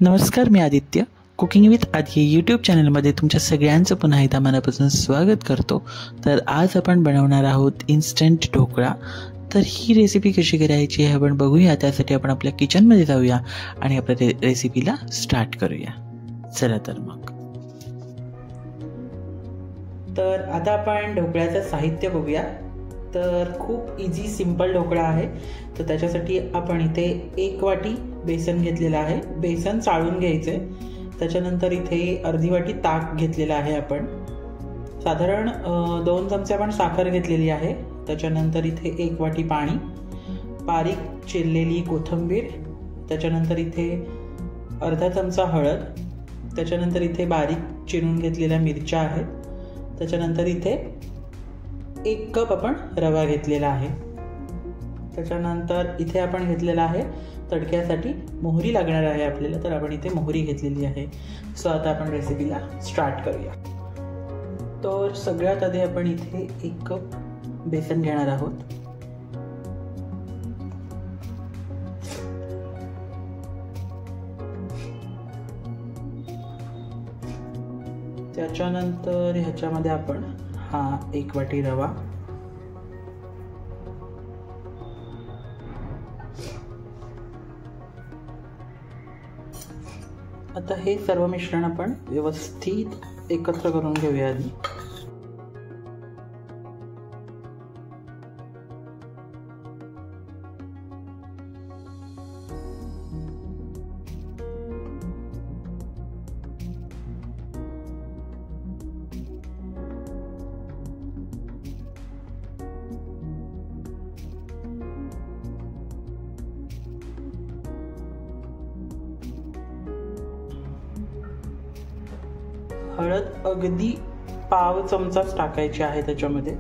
नमस्कार, मी Aditya. Cooking with आदी YouTube चॅनलमध्ये तुमच्या सगळ्यांचं पुन्हा एकदा मनापासून स्वागत करतो. तर आज आपण बनवणार आहोत इन्स्टंट ढोकळा. तर ही रेसिपी कशी करायची हे आपण बघूया. त्यासाठी आपण आपल्या किचनमध्ये जाऊया आणि आपल्या रेसिपीला स्टार्ट करूया. चला तर मग. तर आता आपण ढोकळ्याचं साहित्य बघूया. तर खूप इझी सिंपल ढोकळा आहे. तर त्याच्यासाठी आपण इथे 1 वाटी बेसन घेतलेलं आहे. बेसन चाळून घ्यायचं आहे. त्याच्यानंतर इथे अर्धी वाटी ताक घेतलेलं आहे. आपण साधारण 2 चमचे आपण साखर घेतलेली आहे. त्याच्यानंतर इथे 1 वाटी पाणी, बारीक चिरलेली कोथिंबीर, त्याच्यानंतर इथे अर्धा चमचा हळद, त्याच्यानंतर इथे बारीक चिरून घेतलेल्या मिरच्या आहेत. त्याच्यानंतर इथे 1 कप आपण रवा घेतलेला आहे. त्याच्यानंतर इथे आपण घेतलेला आहे तडक्यासाठी मोहरी लागणार आहे आपल्याला. तर आपण इथे मोहरी घेतलेली आहे. सो आता आपण रेसिपीला स्टार्ट करूया. तर सगळ्यात आधी आपण इथे 1 कप बेसन घेणार आहोत. त्याच्यानंतर ह्याच्यामध्ये आपण 1 वाटी रवा, आता हे सर्व मिश्रण आपण व्यवस्थित एकत्र करून घेऊया आधी. हळद अगदी पाव चमचाच टाकायची आहे त्याच्यामध्ये,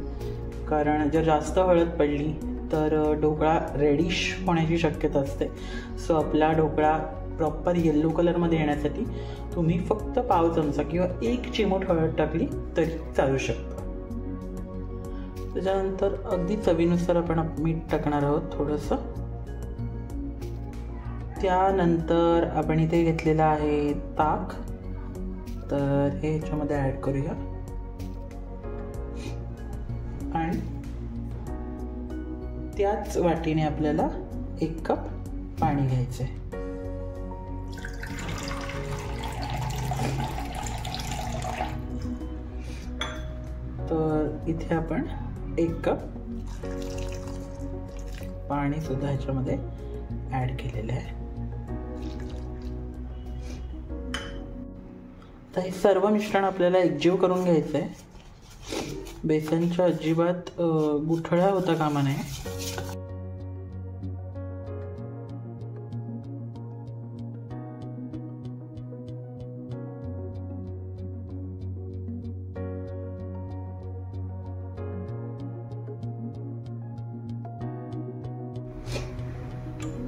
कारण जर जास्त हळद पडली तर ढोकळा रेडिश होण्याची शक्यता असते. सो आपला ढोकळा प्रॉपर येल्लो कलरमध्ये येण्यासाठी तुम्ही फक्त पाव चमचा किंवा 1 चिमूट हळद टाकली तरी चालू शकतं. त्याच्यानंतर अगदी चवीनुसार आपण मीठ टाकणार आहोत थोडंसं. त्यानंतर आपण इथे घेतलेलं आहे ताक. तर हे ह्याच्यामध्ये ॲड करूया आणि त्याच वाटीने आपल्याला 1 कप पाणी घ्यायचं आहे. तर इथे आपण 1 कप पाणी सुद्धा ह्याच्यामध्ये ॲड केलेलं आहे. तर हे सर्व मिश्रण आपल्याला एकजीव करून घ्यायचं आहे. बेसनच्या अजिबात गुठळ्या होता कामा नये.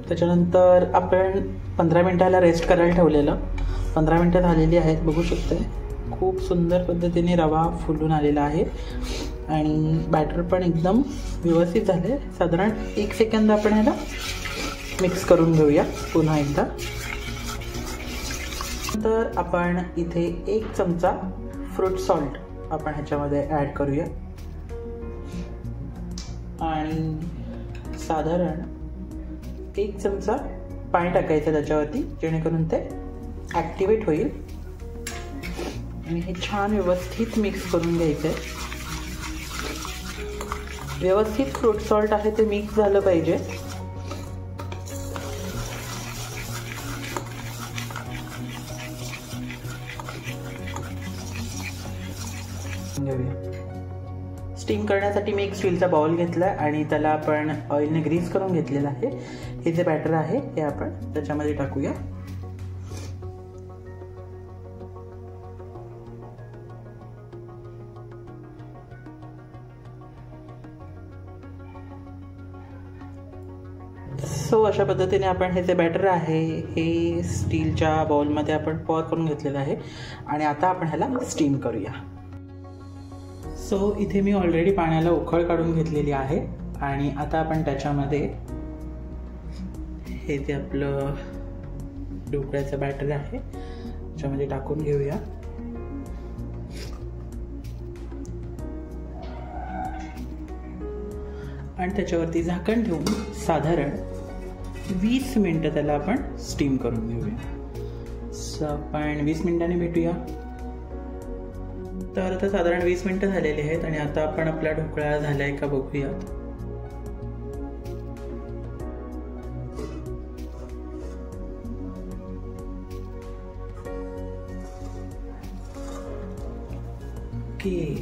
त्याच्यानंतर आपण 15 मिनिटाला रेस्ट करायला ठेवलेलं. 15 मिनिटं झालेली आहेत. बघू शकते खूप सुंदर पद्धतीने रवा फुलून आलेला आहे आणि बॅटर पण एकदम व्यवस्थित झाले. साधारण 1 सेकंद आपण ह्याला मिक्स करून घेऊया पुन्हा एकदा. तर आपण इथे 1 चमचा फ्रूट सॉल्ट आपण ह्याच्यामध्ये ॲड करूया आणि साधारण 1 चमचा पाणी टाकायचं त्याच्यावरती, जेणेकरून ते ॲक्टिवेट होईल. आणि हे छान व्यवस्थित मिक्स करून घ्यायचं आहे. व्यवस्थित फ्रूट सॉल्ट आहे ते मिक्स झालं पाहिजे. स्टीम करण्यासाठी मी 1 स्टीलचा बाउल घेतला आणि त्याला आपण ऑइलने ग्रीस करून घेतलेलं आहे. हे जे बॅटर आहे हे आपण त्याच्यामध्ये टाकूया. सो अशा पद्धतीने आपण हे जे बॅटर आहे हे स्टीलच्या बाउलमध्ये आपण पॉर करून घेतलेलं आहे आणि आता आपण ह्याला स्टीम करूया. सो इथे मी ऑलरेडी पाण्याला उकळ काढून घेतलेली आहे आणि आता आपण त्याच्यामध्ये हे जे आपलं ढोकळ्याचं बॅटर आहे त्याच्यामध्ये टाकून घेऊया. आणि त्याच्यावरती झाकण ठेवून साधारण 20 मिनिटं त्याला आपण स्टीम करून घेऊया. सो आपण 20 मिनिटांनी भेटूया. तर आता साधारण 20 मिनिटं झालेली आहेत आणि आता आपण आपला ढोकळा झालाय का बघूयात. ओके,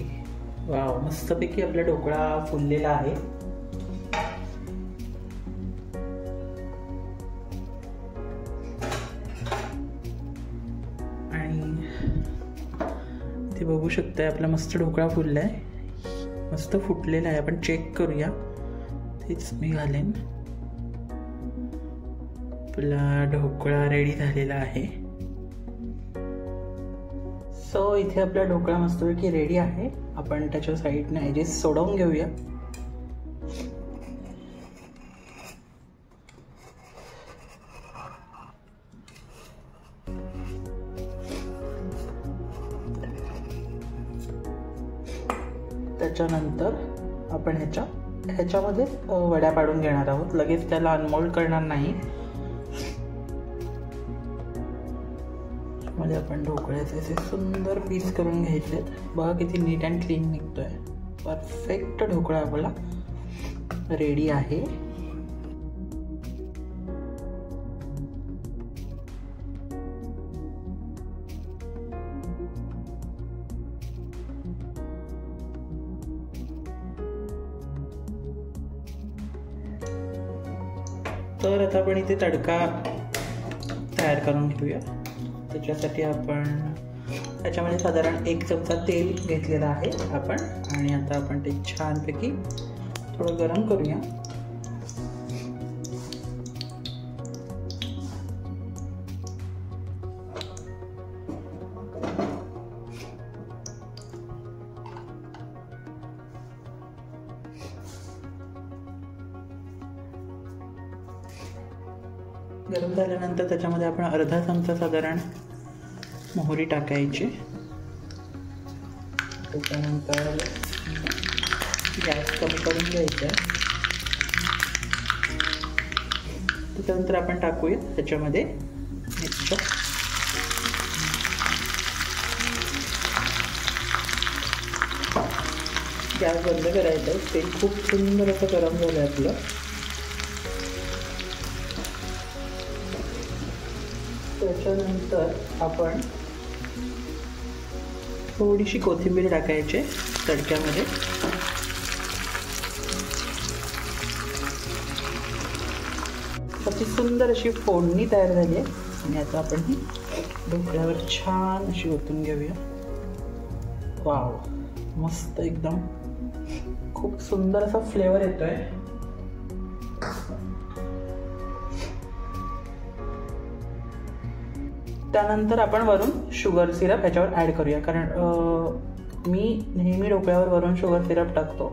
वाव, मस्तपैकी आपला ढोकळा फुललेला आहे. आणि ते बघू शकताय आपला मस्त ढोकळा फुललाय, मस्त फुटलेला आहे. आपण चेक करूया. तेच मी घालेन. आपला ढोकळा रेडी झालेला आहे. सो इथे आपला ढोकळा मस्तपैकी रेडी आहे. आपण त्याच्या साईडने एजेस सोडवून घेऊया. त्याच्यानंतर आपण ह्याच्यामध्ये वड्या पाडून घेणार आहोत. लगेच त्याला अनमोल्ड करणार नाही. मध्ये आपण ढोकळ्याचे असे सुंदर पीस करून घ्यायचे. बघा किती नीट अँड क्लीन निघतोय. परफेक्ट ढोकळा आपला रेडी आहे. तर आता आपण इथे तडका तयार करून घेऊया. त्याच्यासाठी आपण त्याच्यामध्ये साधारण 1 चमचा तेल घेतलेला आहे आपण. आणि आता आपण ते छानपैकी थोडं गरम करूया. गरम झाल्यानंतर त्याच्यामध्ये आपण अर्धा चमचा साधारण मोहरी टाकायची. त्याच्यानंतर गॅस कमी करून घ्यायचा. त्याच्यानंतर आपण टाकूया त्याच्यामध्ये मिरच्या. गॅस बंद करायचा. तेल खूप सुंदर असं गरम झालं आपलं. त्याच्यानंतर आपण थोडीशी कोथिंबीर टाकायची तडक्यामध्ये. अशी सुंदर अशी फोडणी तयार झाली आहे. आणि आता आपण ही ढोकळ्यावर छान अशी ओतून घेऊया. वाव, मस्त एकदम खूप सुंदर असा फ्लेवर येतोय. त्यानंतर आपण वरून शुगर सिरप ह्याच्यावर ॲड करूया. कारण मी नेहमी ढोकळ्यावर वरून शुगर सिरप टाकतो.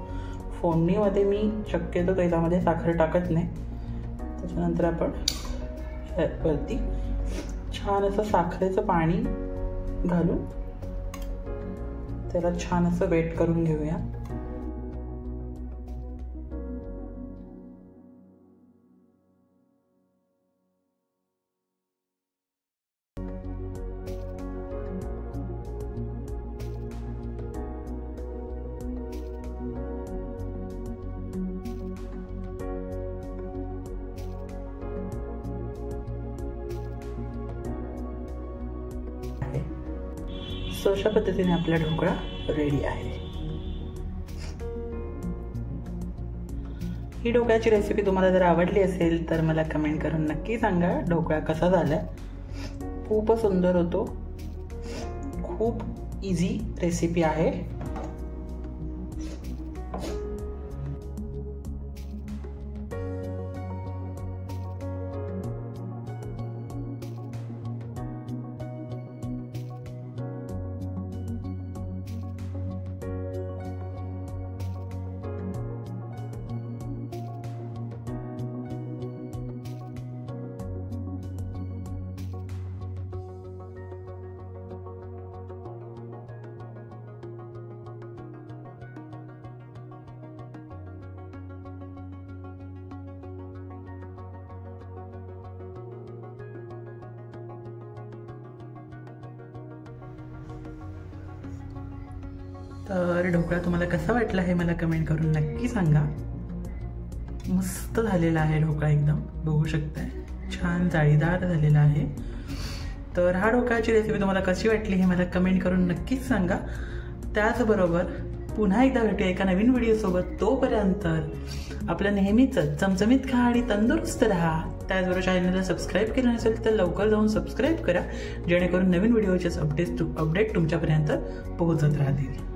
फोडणीमध्ये मी शक्यतो तेलामध्ये साखर टाकत नाही. त्याच्यानंतर आपण वरती छान असं साखरेचं पाणी घालून त्याला छान असं वेट करून घेऊया. सो अशा पद्धतीने आपला ढोकळा रेडी आहे. ही ढोकळ्याची रेसिपी तुम्हाला जर आवडली असेल तर मला कमेंट करून नक्की सांगा ढोकळा कसा झालाय. खूप सुंदर होतो. खूप इझी रेसिपी आहे. तर ढोकळा तुम्हाला कसा वाटला हे मला कमेंट करून नक्की सांगा. मस्त झालेला आहे ढोकळा, एकदम बघू शकताय छान जाळीदार झालेला आहे. तर हा ढोकळ्याची रेसिपी तुम्हाला कशी वाटली हे मला कमेंट करून नक्कीच सांगा. त्याचबरोबर पुन्हा एकदा भेटूया एका नवीन व्हिडिओसोबत. तोपर्यंत आपलं नेहमीच चमचमीत खा आणि तंदुरुस्त राहा. त्याचबरोबर चॅनलला सबस्क्राईब केलं नसेल तर लवकर जाऊन सबस्क्राईब करा, जेणेकरून नवीन व्हिडिओचे अपडेट तुमच्यापर्यंत पोहोचत राहतील.